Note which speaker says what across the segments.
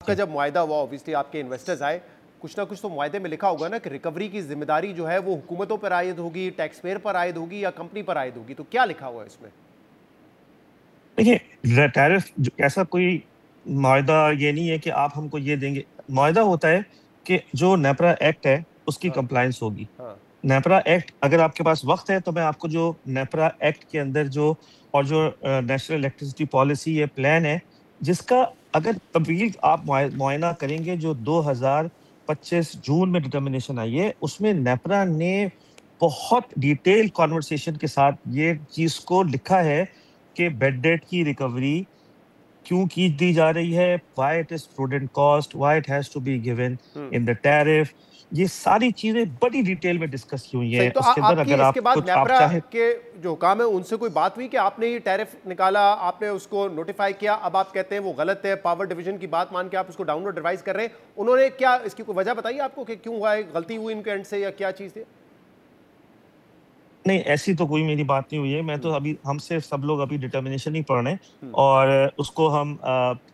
Speaker 1: आपका जब मुआहदा हुआ, ऑब्वियसली आपके इन्वेस्टर्स आए, कुछ ना कुछ तो मुआहदे में लिखा होगा ना कि रिकवरी की जिम्मेदारी जो है वो हुकूमतों पर आयद होगी, टैक्स पेयर पर आयद होगी या कंपनी पर आयद होगी, तो क्या लिखा हुआ है इसमें?
Speaker 2: देखिए, टैरिफ ऐसा कोई मुआहदा ये नहीं है कि आप हमको ये देंगे। मुआहदा होता है कि जो नेपरा एक्ट है उसकी
Speaker 1: हाँ
Speaker 2: कंप्लायंस होगी।
Speaker 1: हाँ।
Speaker 2: नेपरा एक्ट, अगर आपके पास वक्त है तो मैं आपको जो नेपरा एक्ट के अंदर जो और जो नेशनल इलेक्ट्रिसिटी पॉलिसी ये प्लान है, जिसका अगर तफवील आप मुआयना करेंगे, जो 2025 जून में डिटर्मिनेशन आई है, उसमें नेपरा ने बहुत डिटेल कॉन्वर्सेशन के साथ ये चीज को लिखा है कि बेड डेट की रिकवरी क्यों की दी जा रही है, why it is prudent cost, why it has to be given in the tariff. ये सारी चीजें बड़ी डिटेल में डिस्कस की हुई
Speaker 1: सही,
Speaker 2: हैं
Speaker 1: तो
Speaker 2: उसके अंदर।
Speaker 1: आपकी
Speaker 2: अगर
Speaker 1: इसके
Speaker 2: आप
Speaker 1: बाद
Speaker 2: कुछ आप
Speaker 1: नेपरा
Speaker 2: चाहे,
Speaker 1: के जो हुकाम है उनसे कोई बात हुई कि आपने ये टैरिफ निकाला, आपने उसको नोटिफाई किया, अब आप कहते हैं वो गलत है, पावर डिवीजन की बात मान के आप उसको डाउनलोड रिवाइज कर रहे हैं, उन्होंने क्या इसकी कोई वजह बताई आपको कि क्यों हुआ है, गलती हुई इनके एंड से या क्या चीज थी?
Speaker 2: नहीं, ऐसी तो कोई मेरी बात नहीं हुई है। मैं तो अभी, हमसे सब लोग अभी डिटर्मिनेशन ही पढ़ रहे हैं
Speaker 1: हम्म।
Speaker 2: और उसको हम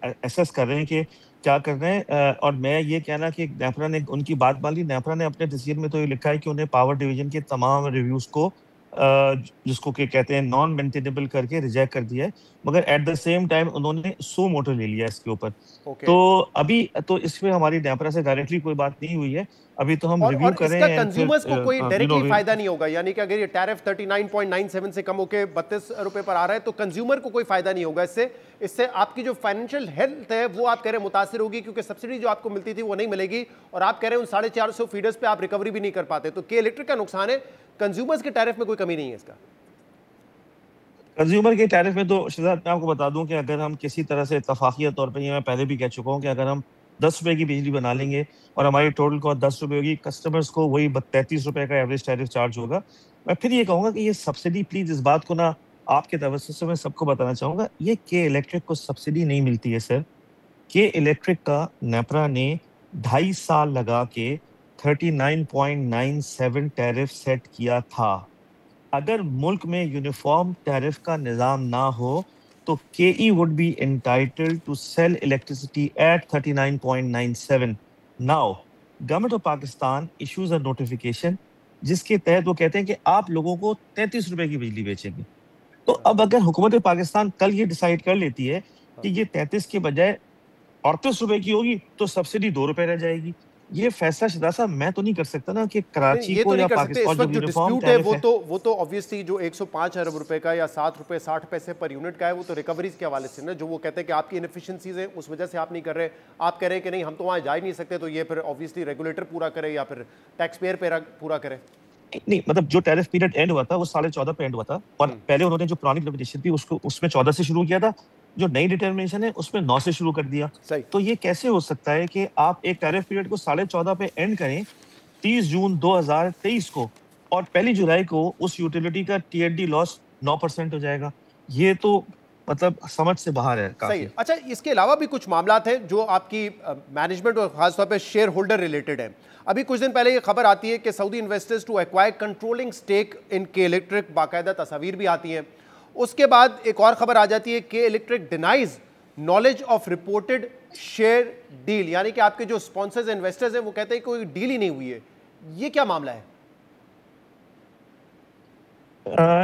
Speaker 2: एसेस कर रहे हैं कि क्या कर रहे हैं। और मैं ये कहना कि नेपरा ने उनकी बात मान ली। नेपरा ने अपने डिसीजन में तो ये लिखा है कि उन्हें पावर डिवीजन के तमाम रिव्यूज को जिसको कि कहते हैं नॉन मेंटेनेबल करके रिजेक्ट कर दिया है, मगर एट द सेम टाइम उन्होंने सो मोटो ले लिया इसके ऊपर।
Speaker 1: ओके।
Speaker 2: तो अभी तो इसमें हमारी नेपरा से डायरेक्टली कोई बात नहीं हुई है। अभी तो हम रिव्यू
Speaker 1: और
Speaker 2: करें
Speaker 1: इसका
Speaker 2: एंड फिर
Speaker 1: कंज्यूमर्स को कोई
Speaker 2: यू नो
Speaker 1: डायरेक्टली फायदा नहीं होगा, यानी कि अगर ये टैरिफ 39.97 से कम होकर 32 रुपए पर आ रहा है तो कंज्यूमर को कोई फायदा नहीं होगा इससे। इससे आपकी जो फाइनेंशियल हेल्थ है वो आप कह रहे हैं मुतासिर होगी, क्योंकि सब्सिडी जो आपको मिलती थी वो नहीं मिलेगी और आप कह रहे हैं उन 450 फीडर्स पे आप रिकवरी भी नहीं कर पाते, तो के इलेक्ट्रिक का नुकसान है, कंज्यूमर्स के टैरिफ में कोई कमी नहीं है इसका।
Speaker 2: कंज्यूमर के टैरिफ में तो शिजात, मैं आपको बता दूं कि अगर हम किसी तरह से इतफाकिया तौर पर, ये मैं पहले भी कह चुका हूं कि अगर हम 10 रुपए की बिजली बना लेंगे और हमारी टोटल कॉस्ट 10 रुपए होगी, कस्टमर्स को वही 33 रुपए का एवरेज टैरिफ चार्ज होगा। मैं फिर ये कहूंगा कि ये सब्सिडी, प्लीज इस बात को ना आपके तवज्जो से मैं सबको बताना चाहूंगा, ये के इलेक्ट्रिक को सब्सिडी नहीं मिलती है सर। के इलेक्ट्रिक का नेपरा ने 2.5 साल लगा के 39.97 टैरिफ सेट किया था। अगर मुल्क में यूनिफॉर्म टैरिफ का निज़ाम ना हो तो KE would be entitled to sell electricity at 39.97। Now government of Pakistan issues a notification जिसके तहत वो कहते हैं कि आप लोगों को 33 रुपए की बिजली बेचेंगे। तो अब अगर हुकूमत पाकिस्तान कल ये डिसाइड कर लेती है कि ये 33 के बजाय 38 रुपए की होगी तो सब्सिडी 2 रुपए रह जाएगी। ये फैसला शिदा साहब मैं तो नहीं कर सकता ना कि
Speaker 1: नहीं,
Speaker 2: कराची
Speaker 1: ये तो
Speaker 2: को
Speaker 1: नहीं
Speaker 2: या
Speaker 1: कर सकते।
Speaker 2: पाकिस्तान
Speaker 1: इस
Speaker 2: जो
Speaker 1: वक्त जो
Speaker 2: यूनिफॉर्म
Speaker 1: डिस्प्यूट है
Speaker 2: टैरिफ है।
Speaker 1: वो तो ऑब्वियसली जो 105 अरब रुपए का या 7 रुपए 60 पैसे पर यूनिट का है, वो तो रिकवरीज के हवाले से ना, जो वो कहते हैं कि आपकी इनएफिशिएंसीज हैं उस वजह से आप नहीं कर रहे, आप कह रहे हैं कि नहीं हम तो वहां जा ही नहीं सकते, तो ये फिर ऑब्वियसली रेगुलेटर पूरा करे या फिर टैक्स पेयर पे पूरा करे।
Speaker 2: नहीं, मतलब जो टैरिफ पीरियड एंड हुआ था वो 14.5 पे एंड हुआ था और पहले उन्होंने जो पुरानी डिटर्मिनेशन थी उसको उसमें 14 से शुरू किया था, जो नई डिटर्मिनेशन है उसमें 9 से शुरू कर दिया।
Speaker 1: सही।
Speaker 2: तो ये कैसे हो सकता है कि आप एक टैरिफ पीरियड को 14.5 पे एंड करें 30 जून 2023 को और 1 जुलाई को उस यूटिलिटी का टीएडी लॉस 9% हो जाएगा? ये तो मतलब समझ से बाहर है
Speaker 1: सही
Speaker 2: काफी।
Speaker 1: है। अच्छा, इसके अलावा भी कुछ मामलात हैं जो आपकी मैनेजमेंट और खासतौर पे शेयर होल्डर रिलेटेड हैं। अभी कुछ दिन पहले ये खबर आती है कि Saudi investors to acquire controlling stake in K electric, बाकायदा तस्वीर भी आती हैं। उसके बाद एक और खबर आ जाती है के electric denies knowledge of reported share deal, यानी कि आपके जो स्पॉन्सर्स इन्वेस्टर्स हैं वो कहते हैं कोई डील ही नहीं हुई है। ये क्या मामला है?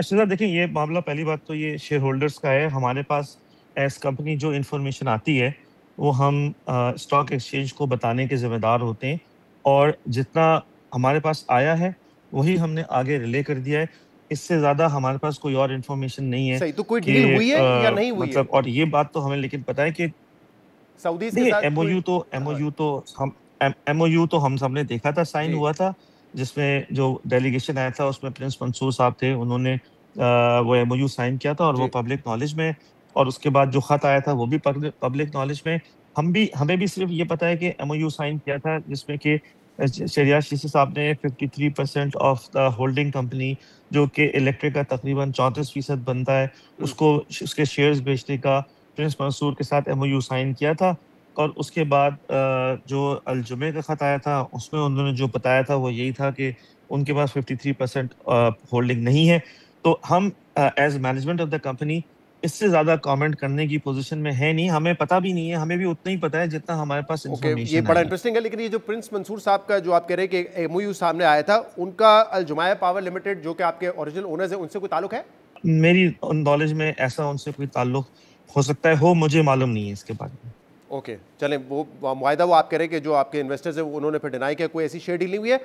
Speaker 2: शिजा, देखिए, ये मामला, पहली बात तो ये शेयर होल्डर्स का है। हमारे पास एज कंपनी जो इंफॉर्मेशन आती है वो हम स्टॉक एक्सचेंज को बताने के जिम्मेदार होते हैं और जितना हमारे पास आया है वही हमने आगे रिले कर दिया है। इससे ज्यादा हमारे पास कोई और इंफॉर्मेशन नहीं है
Speaker 1: सही, तो कोई डील
Speaker 2: कि
Speaker 1: हुई है या नहीं हुई है
Speaker 2: मतलब, और ये बात तो हमें लेकिन पता है कि
Speaker 1: सऊदीज के
Speaker 2: देखिए,
Speaker 1: साथ कोई? हाँ।
Speaker 2: एमओयू तो हम सबने देखा था, साइन
Speaker 1: जी।
Speaker 2: हुआ था, जिसमें जो डेलीगेशन आया था उसमें प्रिंस मंसूर साहब थे, उन्होंने वो एमओयू साइन किया था और वो
Speaker 1: जी।
Speaker 2: पब्लिक नॉलेज में। और उसके बाद जो खत आया था वो भी पब्लिक नॉलेज में। हमें भी सिर्फ ये पता है कि एमओयू साइन किया था जिसमें कि शरियात शीसी साहब ने 53% ऑफ द होल्डिंग कंपनी, जो कि इलेक्ट्रिक का तकरीबन 34% बनता है, उसको उसके शेयर्स बेचने का प्रिंस मंसूर के साथ एमओयू साइन किया था। और उसके बाद जो अलजुमे का खत आया था उसमें उन्होंने जो बताया था वो यही था कि उनके पास 53% होल्डिंग नहीं है। तो हम as management of the company इससे ज्यादा कमेंट करने की पोजीशन में है नहीं, हमें पता भी नहीं है, हमें भी उतना ही पता है जितना हमारे पास
Speaker 1: ओके, ये
Speaker 2: इंफॉर्मेशन
Speaker 1: बड़ा
Speaker 2: आई है।
Speaker 1: इंटरेस्टिंग है। लेकिन ये जो प्रिंस मंसूर साहब का जो आप कह रहे हैं कि एमओयू सामने आया था, उनका अल जुमाया पावर लिमिटेड जो कि आपके ओरिजिनल ओनर्स हैं, उनसे कोई ताल्लुक है?
Speaker 2: मेरी नॉलेज में ऐसा उनसे कोई ताल्लुक हो सकता है, हो, मुझे मालूम नहीं है इसके बारे में।
Speaker 1: ओके, चलें, वो मुआहदा वो आप कह रहे हैं कि जो आपके इन्वेस्टर्स हैं उन्होंने फिर डिनाई किया, कोई ऐसी शेयर डील नहीं हुई है।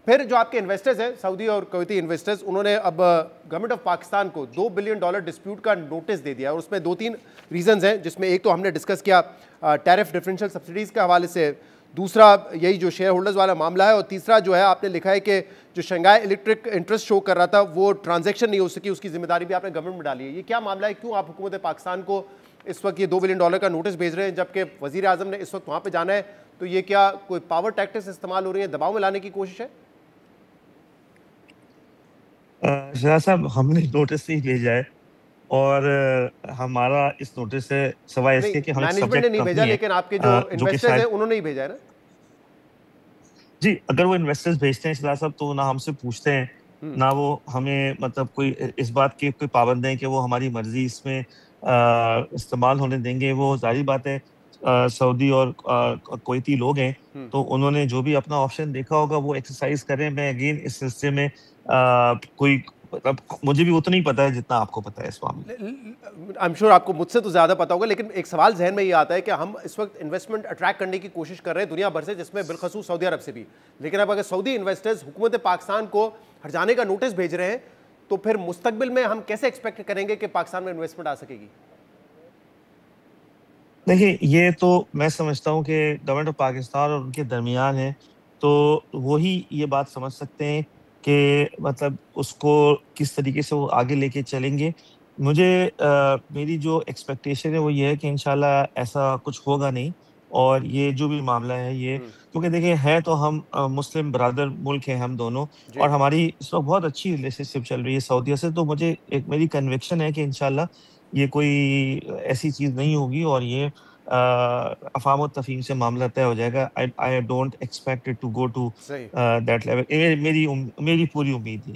Speaker 1: फिर जो आपके इन्वेस्टर्स हैं सऊदी और कुवैती इन्वेस्टर्स, उन्होंने अब गवर्नमेंट ऑफ पाकिस्तान को $2 बिलियन डिस्प्यूट का नोटिस दे दिया, और उसमें दो तीन रीजंस हैं, जिसमें एक तो हमने डिस्कस किया टैरिफ डिफरेंशियल सब्सिडीज़ के हवाले से, दूसरा यही जो शेयर होल्डर्स वाला मामला है, और तीसरा जो है आपने लिखा है कि जो शंघाई इलेक्ट्रिक इंटरेस्ट शो कर रहा था वो ट्रांजैक्शन नहीं हो सकी, उसकी जिम्मेदारी भी आपने गवर्नमेंट में डाली है। ये क्या मामला है, क्यों आप हुकूमत पाकिस्तान को इस वक्त ये $2 बिलियन का नोटिस भेज रहे हैं, जबकि वजीर आजम ने इस वक्त वहाँ पे जाना है? तो ये क्या कोई पावर टैक्टिक्स इस्तेमाल हो रही है, दबाव में लाने की कोशिश है?
Speaker 2: शहजाद साहब, हमने नोटिस नहीं भेजा है, और हमारा इस नोटिस से सिवाय
Speaker 1: नहीं,
Speaker 2: इसके कि हम एक
Speaker 1: मैनेजमेंट ने
Speaker 2: सब्जेक्ट
Speaker 1: नहीं भेजा,
Speaker 2: कंपनी है,
Speaker 1: लेकिन आपके जो
Speaker 2: जो कि
Speaker 1: इन्वेस्टर्स हैं
Speaker 2: शायद,
Speaker 1: उन्होंने ही भेजा है ना?
Speaker 2: जी, अगर वो इन्वेस्टर्स भेजते हैं शहजाद साहब, तो ना हमसे पूछते हैं, ना वो हमें मतलब कोई इस बात की कोई पाबंद है कि वो हमारी मर्जी इसमें इस्तेमाल होने देंगे। वो जाहिर बात है, सऊदी और कुवैती लोग हैं, तो उन्होंने जो भी अपना ऑप्शन देखा होगा वो एक्सरसाइज करें। मैं अगेन इस सिलसिले में कोई मतलब मुझे भी उतना ही पता है जितना आपको पता है इस मामले में।
Speaker 1: आई एम श्योर आपको मुझसे तो ज़्यादा पता होगा, लेकिन एक सवाल जहन में ये आता है कि हम इस वक्त इन्वेस्टमेंट अट्रैक्ट करने की कोशिश कर रहे हैं दुनिया भर से, जिसमें बिलखसूस सऊदी अरब से भी। लेकिन अब अगर सऊदी इन्वेस्टर्स हुकूमत पाकिस्तान को हट का नोटिस भेज रहे हैं, तो फिर मुस्तकबिल में हम कैसे एक्सपेक्ट करेंगे कि पाकिस्तान में इन्वेस्टमेंट आ सकेगी?
Speaker 2: देखिए, ये तो मैं समझता हूँ कि गवर्नमेंट ऑफ पाकिस्तान और उनके दरमियान है, तो वो ही ये बात समझ सकते हैं कि मतलब उसको किस तरीके से वो आगे लेके चलेंगे। मुझे मेरी जो एक्सपेक्टेशन है वो ये है कि इंशाल्लाह ऐसा कुछ होगा नहीं, और ये जो भी मामला है ये, क्योंकि देखिए है तो हम मुस्लिम ब्रादर मुल्क हैं हम दोनों,
Speaker 1: जी।
Speaker 2: और हमारी इस वक्त बहुत अच्छी रिलेशनशिप चल रही है सऊदीया से, तो मुझे एक मेरी कन्विक्शन है कि इंशाल्लाह ये कोई ऐसी चीज़ नहीं होगी, और ये अफ़ाम और तफ़हीम से मामला तय हो जाएगा। I I don't expect it to go to
Speaker 1: सही।
Speaker 2: That level. मेरी पूरी उम्मीद है।